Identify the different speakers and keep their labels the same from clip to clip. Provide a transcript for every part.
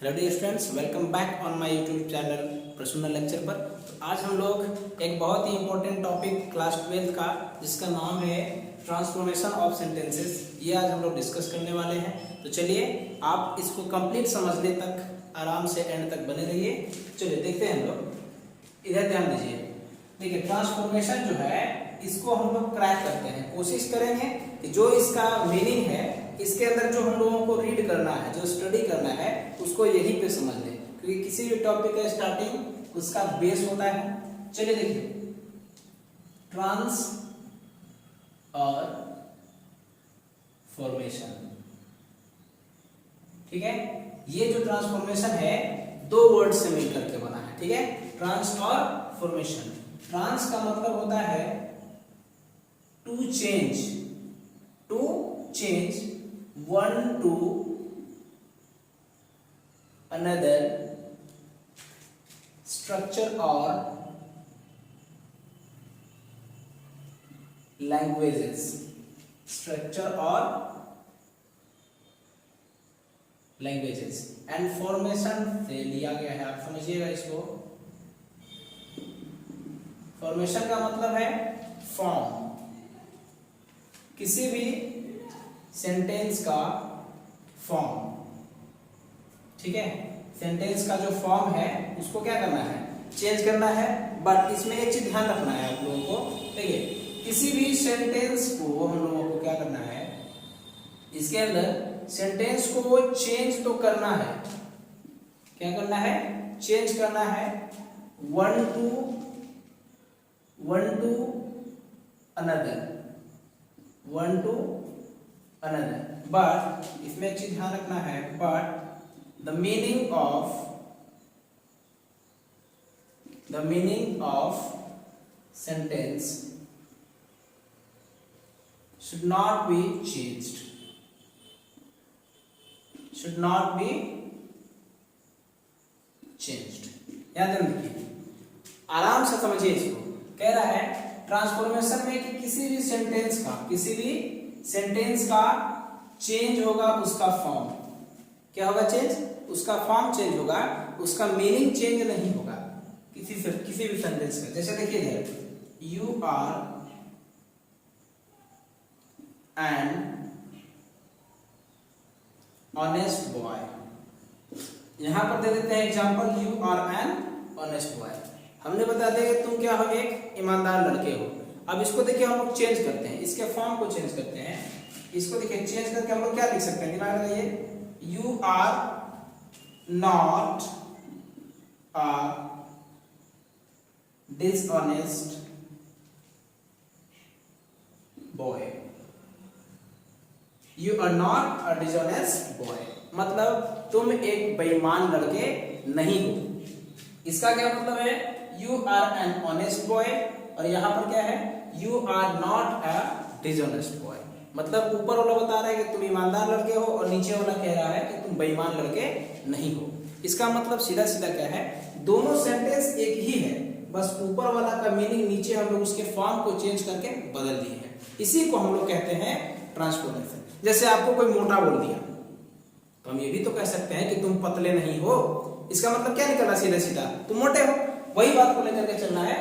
Speaker 1: Hello dear students, welcome back on my YouTube channel प्रसूनल lecture पर। तो आज हम लोग एक बहुत ही इंपॉर्टेंट टॉपिक क्लास 12 का जिसका नाम है ट्रांसफॉर्मेशन ऑफ सेंटेंसेस, ये आज हम लोग डिस्कस करने वाले हैं। तो चलिए आप इसको कंप्लीट समझने तक आराम से एंड तक बने रहिए। चलिए देखते हैं हम लोग। इधर ध्यान दीजिए। देखिए ट्रांसफॉर्मेशन जो है इसको हम लोग क्रैक करते हैं, कोशिश करेंगे कि जो इसका मीनिंग है इसके अंदर जो हम लोगों को रीड करना है, जो स्टडी करना है उसको यहीं पे समझ लें, क्योंकि किसी भी टॉपिक का स्टार्टिंग उसका बेस होता है। चलिए देखिए, ट्रांस और फॉर्मेशन, ठीक है। ये जो ट्रांसफॉर्मेशन है दो वर्ड से मिलकर के बना है, ठीक है। ट्रांस और फॉर्मेशन। ट्रांस का मतलब होता है to change one to another structure or languages, and formation से लिया गया है। आप समझिएगा इसको। फॉर्मेशन का मतलब है फॉर्म, किसी भी सेंटेंस का फॉर्म, ठीक है। सेंटेंस का जो फॉर्म है उसको क्या करना है, चेंज करना है। बट इसमें एक चीज ध्यान रखना है आप लोगों को, देखिए किसी भी सेंटेंस को हम लोगों को क्या करना है, इसके अंदर सेंटेंस को चेंज तो करना है। क्या करना है, चेंज करना है वन टू अनदर, बट इसमें एक चीज ध्यान रखना है, but the meaning of sentence should not be changed, याद रखिए, आराम से समझिए इसको। कह रहा है ट्रांसफॉर्मेशन में कि किसी भी सेंटेंस का चेंज होगा, उसका फॉर्म क्या होगा, उसका फॉर्म चेंज होगा, उसका मीनिंग चेंज नहीं होगा किसी भी सेंटेंस का। जैसे देखिए, you are an honest boy, यहां पर दे देते हैं example, you are an honest boy. हमने बता दिया कि तुम क्या हो, एक ईमानदार लड़के हो। अब इसको देखिए हम लोग चेंज करते हैं, इसके फॉर्म को चेंज करते हैं। इसको देखिए चेंज करके हम लोग क्या लिख सकते हैं, दिमाग लगाइए, you are not a dishonest boy. You are not a dishonest boy मतलब तुम एक बेईमान लड़के नहीं हो। इसका क्या मतलब है, you are an honest boy, और यहां पर क्या है, you are not a dishonest boy. मतलब ऊपर वाला बता रहा है कि तुम ईमानदार लड़के हो, और नीचे वाला कह रहा है कि तुम बेईमान लड़के नहीं हो। इसका मतलब सीधा सीधा क्या है, दोनों सेंटेंस एक ही है, बस ऊपर वाला का मीनिंग नीचे हम लोग उसके फॉर्म को चेंज करके बदल दिए हैं। इसी को हम लोग कहते हैं ट्रांसफॉर्मेशन। जैसे आपको कोई मोटा बोल दिया तो हम ये भी तो कह सकते हैं कि तुम पतले नहीं हो। इसका मतलब क्या निकला, सीधा सीधा तुम मोटे हो। वही बात को लेकर के चलना है।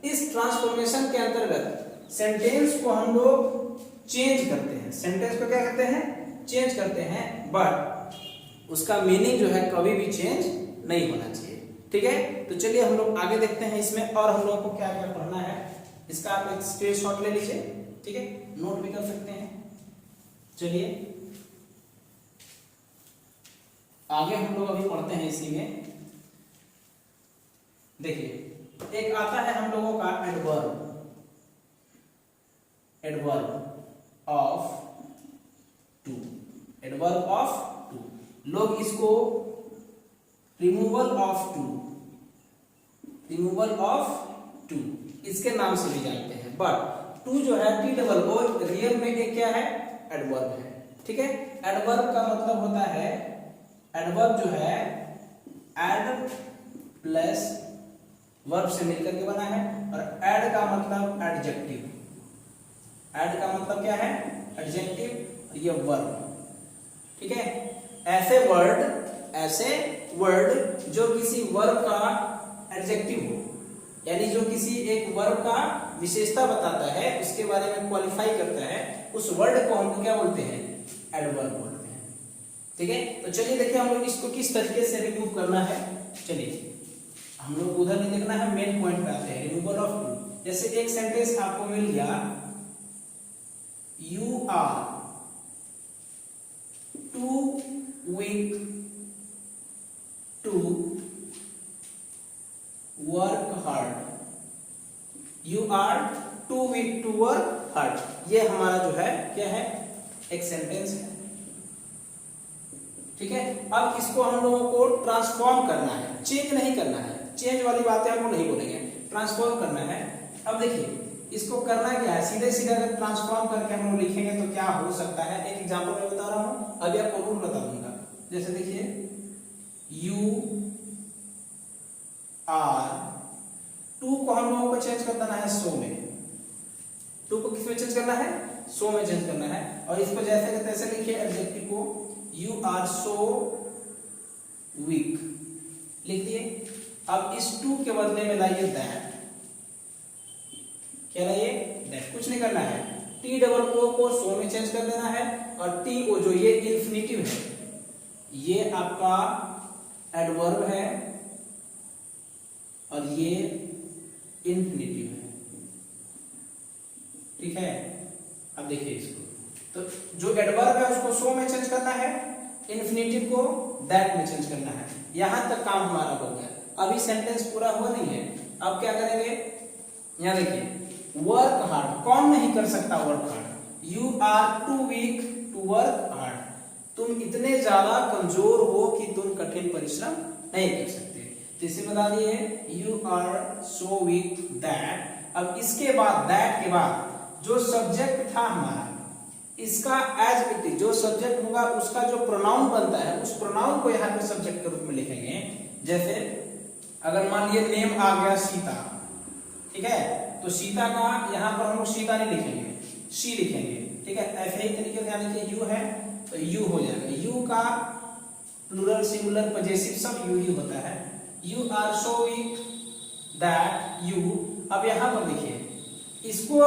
Speaker 1: इस ट्रांसफॉर्मेशन के अंतर्गत सेंटेंस को हम लोग चेंज करते हैं, सेंटेंस को क्या करते हैं, चेंज करते हैं, बट उसका मीनिंग जो है कभी भी चेंज नहीं होना चाहिए, ठीक है। तो चलिए हम लोग आगे देखते हैं इसमें, और हम लोगों को क्या क्या पढ़ना है इसका आप एक स्क्रीनशॉट ले लीजिए, ठीक है, नोट भी कर सकते हैं। चलिए आगे हम लोग अभी पढ़ते हैं इसी में। देखिए एक आता है हम लोगों का एडवर्ब ऑफ टू। लोग इसको रिमूवल ऑफ टू इसके नाम से भी जानते हैं, बट टू जो है टी डबल ओ रियल में एक क्या है, एडवर्ब है, ठीक है। एडवर्ब का मतलब होता है, एडवर्ब जो है एड प्लस वर्ब से मिलकर के बना है, और एड का मतलब एडजेक्टिव। एड का मतलब क्या है, एडजेक्टिव, ये वर्ब, ठीक है। ऐसे ऐसे वर्ड जो किसी वर्ब का एडजेक्टिव हो, यानी जो किसी एक वर्ब का विशेषता बताता है, उसके बारे में क्वालिफाई करता है, उस वर्ड को हम क्या बोलते हैं? एडवर्ब बोलते हैं। ठीक है, तो चलिए देखिए हम लोग इसको किस तरीके से रिमूव करना है। चलिए हम लोग उधर नहीं देखना है, मेन पॉइंट पे आते हैं, रिमूवल ऑफ टू। जैसे एक सेंटेंस आपको मिल गया, you are too weak to work hard. You are too weak to work hard, ये हमारा जो है क्या है? एक सेंटेंस है। ठीक है, अब इसको हम लोगों को ट्रांसफॉर्म करना है, चेंज नहीं करना है। चेंज वाली बातें हम लोग नहीं बोलेंगे, ट्रांसफॉर्म करना है। अब देखिए इसको करना क्या है, सीधे सीधे अगर ट्रांसफॉर्म करके हम लोग लिखेंगे तो क्या हो सकता है, एक एग्जांपल मैं बता रहा हूं, अभी आपको रूल बता दूंगा। जैसे देखिए यू आर, टू को हम लोगों को चेंज कर देना है सो में, टू को किस में चेंज करना है? सो में चेंज करना है। और इसको जैसे तैसे लिखिए एडजेक्टिव को, यू आर सो वीक, लिख दिए। अब इस टू के बदले में लाइए दैट, क्या लाइए? दैट, कुछ नहीं करना है, टी डबल ओ को सो में चेंज कर देना है, और टी ओ जो ये इंफिनिटिव है, ये आपका एडवर्ब है और ये इंफिनिटिव है। ठीक है, अब देखिए इसको, तो जो एडवर्ब है उसको सो में चेंज करना है, इंफिनिटिव को दैट में चेंज करना है। यहां तक काम हमारा हो गया। अभी सेंटेंस पूरा हुआ नहीं है, अब क्या करेंगे? यहां देखिए वर्क हार्ड, कौन नहीं कर सकता work hard? You are too weak to work hard, तुम इतने ज्यादा कमजोर हो कि तुम कठिन परिश्रम नहीं कर सकते। तो इसे बता दिए you are so weak that. अब इसके बाद दैट के बाद जो सब्जेक्ट था हमारा, इसका एज इट इज जो सब्जेक्ट होगा उसका जो प्रोनाउन बनता है, उस प्रोनाउन को यहाँ पे सब्जेक्ट के रूप में लिखेंगे। जैसे अगर मान लीजिए नेम आ गया सीता, ठीक है, तो सीता का यहाँ पर हम लोग सीता नहीं लिखेंगे, शी लिखेंगे। ठीक है, ऐसे ही तरीके से यानी कि यू है तो यू हो जाएगा, यू का प्लूरल सिंगुलर पजेसिव सब यू ही होता है। You are so weak that you. अब यहाँ पर देखिए इसको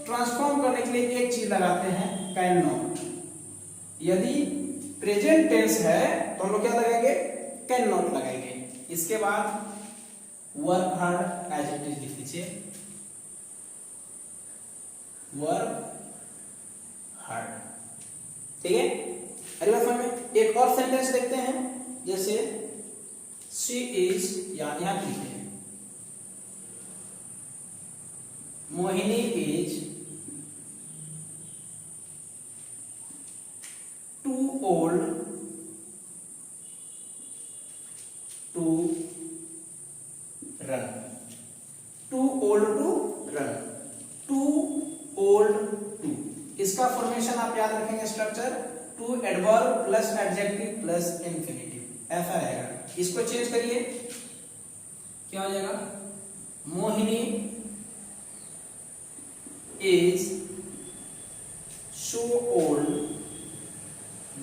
Speaker 1: ट्रांसफॉर्म करने के लिए एक चीज लगाते हैं, कैन नॉट। यदि प्रेजेंट टेंस है तो हम लोग क्या लगाएंगे? कैन नॉट लगाएंगे। इसके बाद work hard as it is लिख लीजिए, वर्क हार्ड। ठीक है, अरे बात में एक और सेंटेंस देखते हैं, जैसे शी इज, यहां लिखते हैं Mohini is too old to run, too old to run, too old to. इसका फॉर्मेशन आप याद रखेंगे, structure too adverb plus adjective plus infinitive, ऐसा रहेगा। इसको चेंज करिए, क्या हो जाएगा? Mohini is so old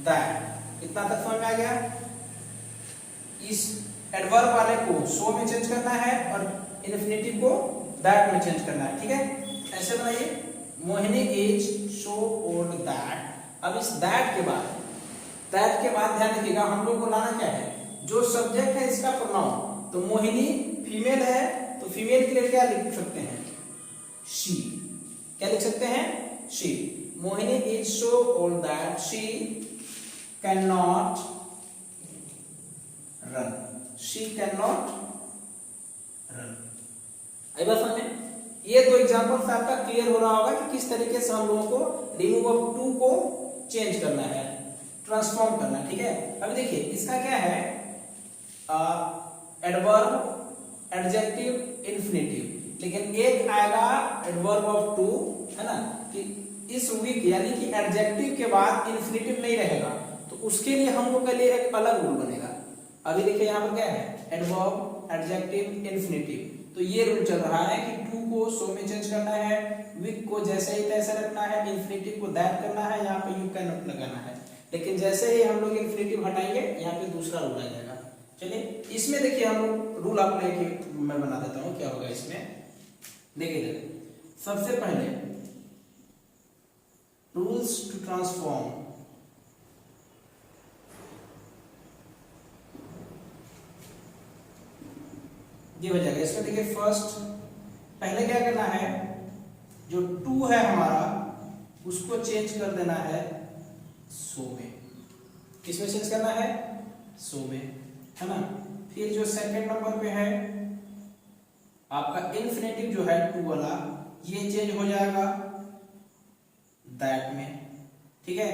Speaker 1: that, इतना तक समझ में आ गया। इस एडवर्ब वाले को सो में चेंज करना है और इंफिनिटिव को दैट में चेंज करना है। ठीक है, ऐसे बनाइए, Mohini is so old that. अब इस दैट के बाद ध्यान रखिएगा, हम लोग को लाना क्या है? जो सब्जेक्ट है इसका प्रोनाउन। तो मोहिनी फीमेल है तो फीमेल के लिए क्या लिख सकते हैं? शी। क्या लिख सकते हैं? She. Mohini is so old that she can not run, she can not run. आई बात समझ में? ये दो एग्जांपल से आपका क्लियर हो रहा होगा कि किस तरीके से हम लोगों को रिमूव ऑफ टू को चेंज करना है, ट्रांसफॉर्म करना है। ठीक है, अभी देखिए इसका क्या है? एडवर्ब, एडजेक्टिव, इंफिनिटिव, लेकिन एक आएगा एडवर्ब ऑफ टू, है ना, कि इस वीक यानी कि एडजेक्टिव के बाद इंफिनिटिव नहीं रहेगा, तो उसके लिए हम लोग के लिए एक अलग रूल बनेगा। अभी देखिए यहाँ पर क्या है? Adverb, adjective, infinitive. तो ये रूल चल रहा है कि टू को सो में चेंज करना है, वीक को जैसे ही तैसे रखना है, इंफिनिटिव को दैट करना है, यहाँ पे यू कैन नॉट लगाना है। लेकिन जैसे ही हम लोग इन्फिनेटिव हटाएंगे यहाँ पे दूसरा रूल आ जाएगा। चलिए इसमें देखिए हम लोग रूल आपको एक मैं बना देता हूँ, क्या होगा इसमें देखिए। सबसे पहले रूल्स टू ट्रांसफॉर्म, ये हो जाएगा। इसमें देखिए फर्स्ट पहले क्या करना है, जो 2 है हमारा उसको चेंज कर देना है 100 में। किसमें चेंज करना है? 100 में, है ना। फिर जो सेकंड नंबर पे है आपका इन्फिनेटिव जो है 2 वाला, ये चेंज हो जाएगा दैट में, ठीक है।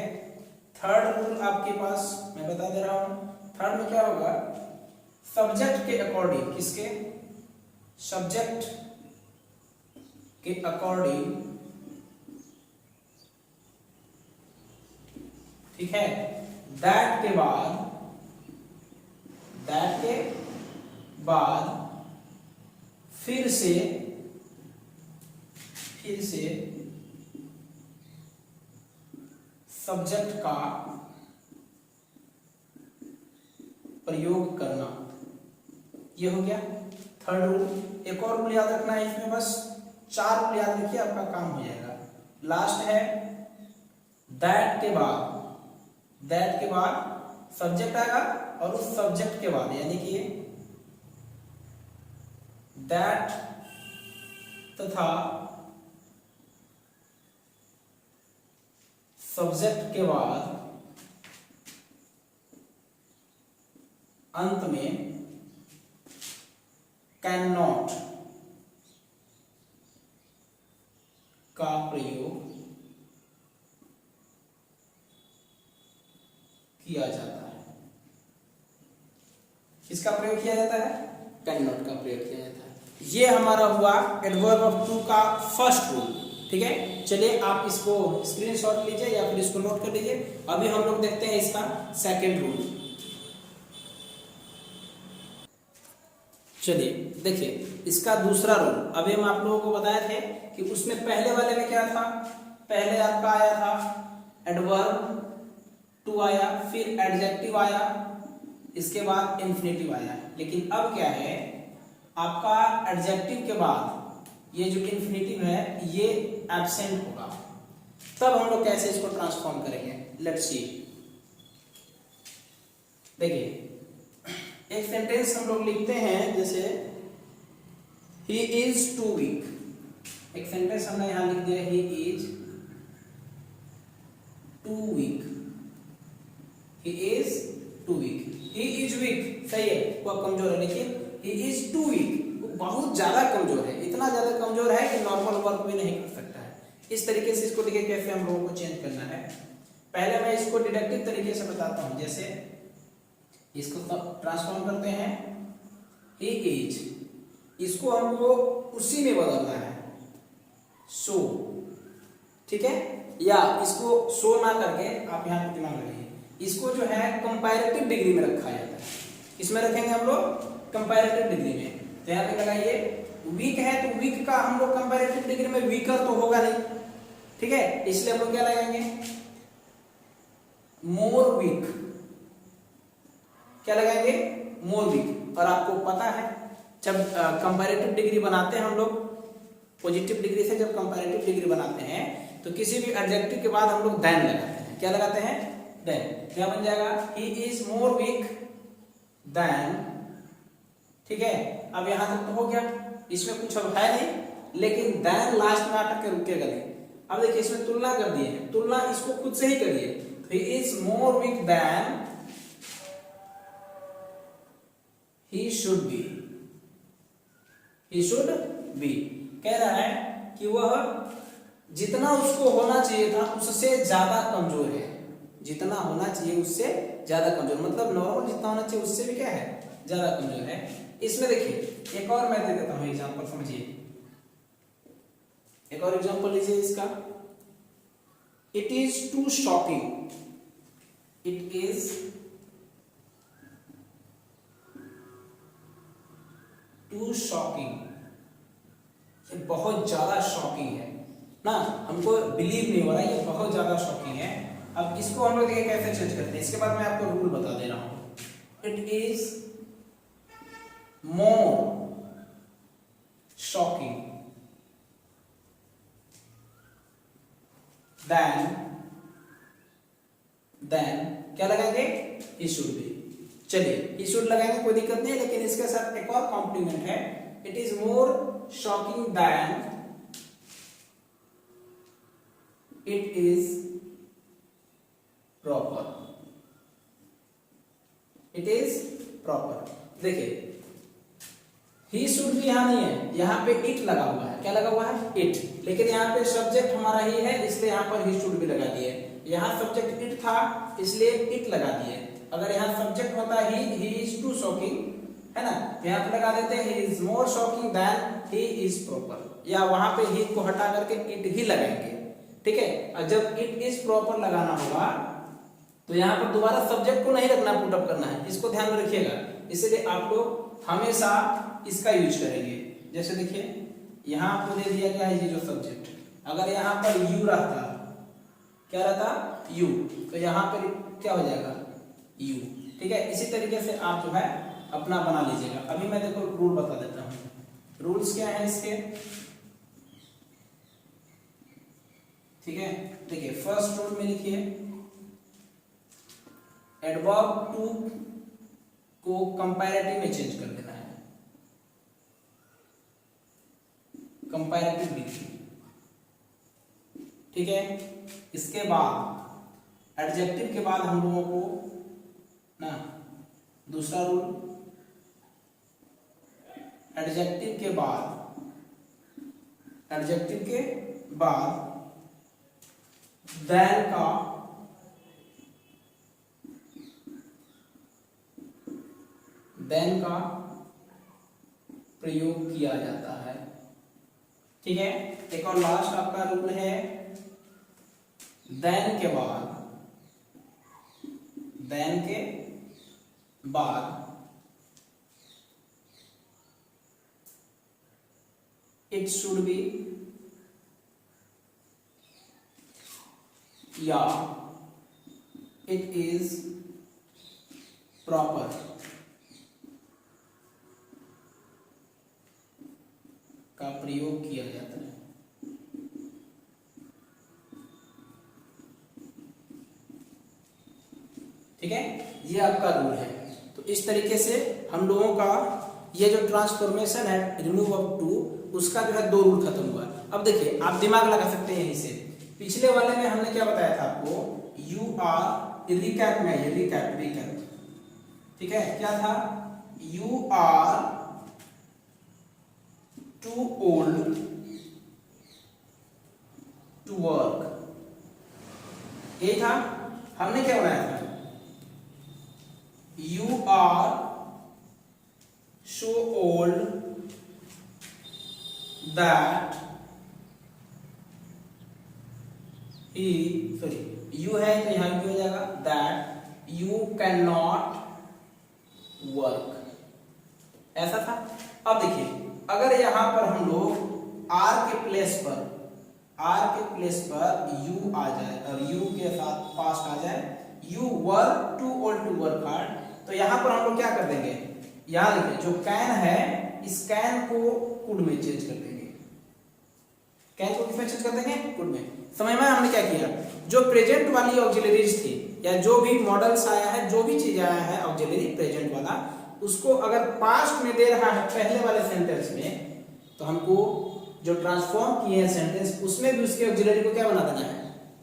Speaker 1: थर्ड रूल आपके पास मैं बता दे रहा हूं, थर्ड में क्या होगा, सब्जेक्ट के अकॉर्डिंग, किसके? सब्जेक्ट के अकॉर्डिंग, ठीक है। दैट के बाद फिर से सब्जेक्ट का प्रयोग करना, ये हो गया थर्ड रूल। एक और रूल याद रखना है इसमें, बस 4 रूल याद रखिए, आपका काम हो जाएगा। लास्ट है दैट के बाद सब्जेक्ट आएगा, और उस सब्जेक्ट के बाद यानी कि दैट तथा सब्जेक्ट के बाद अंत में कैन नॉट का प्रयोग किया जाता है। किसका प्रयोग किया जाता है? कैन नॉट का प्रयोग किया जाता है। ये हमारा हुआ एडवर्ब ऑफ टू का फर्स्ट रूल, ठीक है। चलिए आप इसको स्क्रीनशॉट लीजिए या फिर इसको नोट कर लीजिए। अभी हम लोग देखते हैं इसका सेकंड रूल। चलिए देखिए इसका दूसरा रूल, अभी हम आप लोगों को बताए थे कि उसमें पहले वाले में क्या था, पहले आपका आया था एडवर्ब टू आया, फिर एडजेक्टिव आया, इसके बाद इंफिनिटिव आया। लेकिन अब क्या है, आपका एडजेक्टिव के बाद ये जो इंफिनिटिव है ये एब्सेंट होगा। तब हम लोग कैसे इसको ट्रांसफॉर्म करेंगे, लेट्स सी। देखिए एक सेंटेंस हम लोग लिखते हैं, जैसे ही इज टू वीक। एक सेंटेंस हमने यहां लिख दिया, he is too weak, he is too weak. He is weak सही है, वो कमजोर है, लेकिन ही इज टू वीक बहुत ज्यादा कमजोर है, इतना ज्यादा कमजोर है कि नॉर्मल वर्क भी नहीं कर सकता है। इस तरीके से इसको देखिए कैसे हम लोगों को चेंज करना है। पहले मैं इसको डिडक्टिव तरीके से बताता हूं, जैसे इसको ट्रांसफॉर्म करते हैं, ही इज, इसको हमको उसी में बदलना है सो, ठीक है। या इसको सो ना करके आप यहाँ पे दिमाग लगाइए, इसको जो है कंपैरेटिव डिग्री में रखा जाता है। इसमें रखेंगे हम लोग कंपैरेटिव डिग्री में। तो यहाँ पे लगाइए वीक है, तो वीक का हम लोग कंपैरेटिव डिग्री में वीकर तो होगा नहीं, ठीक है। इसलिए हम लोग क्या लगाएंगे, मोर वीक। क्या लगाएंगे, मोर वीक। और आपको पता है जब कंपैरेटिव डिग्री बनाते हैं हम लोग, पॉजिटिव डिग्री से जब कंपैरेटिव डिग्री बनाते हैं तो किसी भी एडजेक्टिव के बाद हम लोग देन लगाते हैं। क्या लगाते हैं, देन। क्या बन जाएगा, he is more weak than, ठीक है। अब यहां तक तो हो गया, इसमें कुछ अब है नहीं, लेकिन देन लास्ट में आकर के रुकेगा नहीं। अब देखिए इसमें तुलना कर दी है, तुलना इसको खुद से ही करिए। He is more weak than he should be, he should be। कह रहा है कि वह जितना उसको होना चाहिए था उससे ज्यादा कमजोर है, जितना होना चाहिए उससे ज्यादा कमजोर, मतलब नॉर्मल जितना होना चाहिए उससे भी क्या है, ज्यादा कमजोर है। इसमें देखिए एक और मैं दे देता हूं एग्जांपल, समझिए। एक और एग्जांपल लीजिए इसका, it is too shocking, it is too shocking, ये बहुत ज्यादा शॉकिंग है ना, हमको बिलीव नहीं हो रहा, ये बहुत ज्यादा शॉकिंग है। अब इसको हम लोग देखिए कैसे चेंज करते हैं, इसके बाद मैं आपको रूल बता दे रहा हूं। It is more shocking than क्या लगाएंगे, ही शुड बी। चलिए ही शुड लगाएंगे, कोई दिक्कत नहीं है, लेकिन इसके साथ एक और कॉम्प्लीमेंट है, it is more shocking than it is proper. It is proper. देखिए ही शुड भी यहां नहीं है, यहां पे इट लगा हुआ है। क्या लगा हुआ है, इट, लेकिन यहाँ पे सब्जेक्ट हमारा ही है, इसलिए यहाँ पर ही शुड भी लगा दिए। यहाँ सब्जेक्ट इट था इसलिए इट लगा दिए। अगर यहाँ सब्जेक्ट होता ही इज टू शॉकिंग, है ना, यहाँ पे लगा देते he is more shocking than he is proper, या वहां पे ही को हटा करके इट ही लगाएंगे, ठीक है। और जब इट इज प्रॉपर लगाना होगा तो यहाँ पर दोबारा सब्जेक्ट को नहीं रखना, पुट अप करना है, इसको ध्यान में रखिएगा। इसलिए आप लोग हमेशा इसका यूज करेंगे। जैसे देखिए यहाँ आपको दे दिया गया है ये जो सब्जेक्ट, अगर यहाँ पर यू रहता, क्या रहता, यू, तो यहाँ पर क्या हो जाएगा, यू, ठीक है। इसी तरीके से आप जो है अपना बना लीजिएगा। अभी मैं देखो रूल बता देता हूँ। रूल्स क्या है इसके, ठीक है। देखिए फर्स्ट रूल में लिखिए, एडवर्ब टू को कंपैरेटिव में चेंज कर देना है, कंपैरेटिव लिखिए, ठीक है। इसके बाद एडजेक्टिव के बाद हम लोगों को ना दूसरा रूल, एडजेक्टिव के बाद देन का प्रयोग किया जाता है, ठीक है। एक और लास्ट आपका रूल है, देन के बाद इट शुड बी या इट इज प्रॉपर का प्रयोग किया जाता है, ठीक है। ये आपका रूल है। तो इस तरीके से हम लोगों का ये जो ट्रांसफॉर्मेशन है रिमूव ऑफ टू, उसका जो है 2 रूल खत्म हुआ। अब देखिए आप दिमाग लगा सकते हैं यहीं से, पिछले वाले में हमने क्या बताया था आपको, यू आर, रिकैप में है, रिकैप, ठीक है। क्या था, you are too old to work, यही था। हमने क्या बनाया था, you are so old that you है तो यहां भी हो जाएगा, that you cannot work, ऐसा था। अब देखिए अगर यहां पर हम लोग r के प्लेस पर u आ जाए और u के साथ पास्ट आ जाए, you were too old to work hard, तो यहां पर हम लोग क्या कर देंगे, यहां देखिए जो कैन है इस कैन को कुड में चेंज कर देंगे, कैन को किसमें चेंज कर देंगे, कुड में। समझ में हमने क्या किया, जो प्रेजेंट वाली ऑक्सिलरीज थी या जो भी मॉडल्स आया है, जो भी चीज आया है ऑक्सिलरी प्रेजेंट वाला, उसको अगर पास्ट में दे रहा है पहले वाले सेंटेंस में, तो हमको जो ट्रांसफॉर्म किए हैं सेंटेंस उसमें भी उसके ऑक्सिलरी को क्या बना देना है,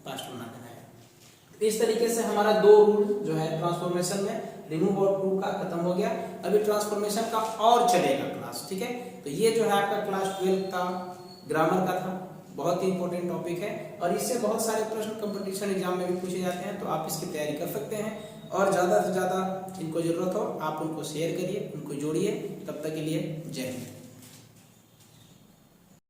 Speaker 1: पास्ट बना देना है। इस तरीके से हमारा 2 रूल जो है ट्रांसफॉर्मेशन में रिमूव और टू का खत्म हो गया। अभी ट्रांसफॉर्मेशन का और चलेगा क्लास, ठीक है। तो ये जो है आपका क्लास 12 का ग्रामर का था, बहुत ही इंपॉर्टेंट टॉपिक है और इससे बहुत सारे प्रश्न कंपटीशन एग्जाम में भी पूछे जाते हैं, तो आप इसकी तैयारी कर सकते हैं। और ज़्यादा से ज़्यादा जिनको ज़रूरत हो आप उनको शेयर करिए, उनको जोड़िए। तब तक के लिए जय हिंद।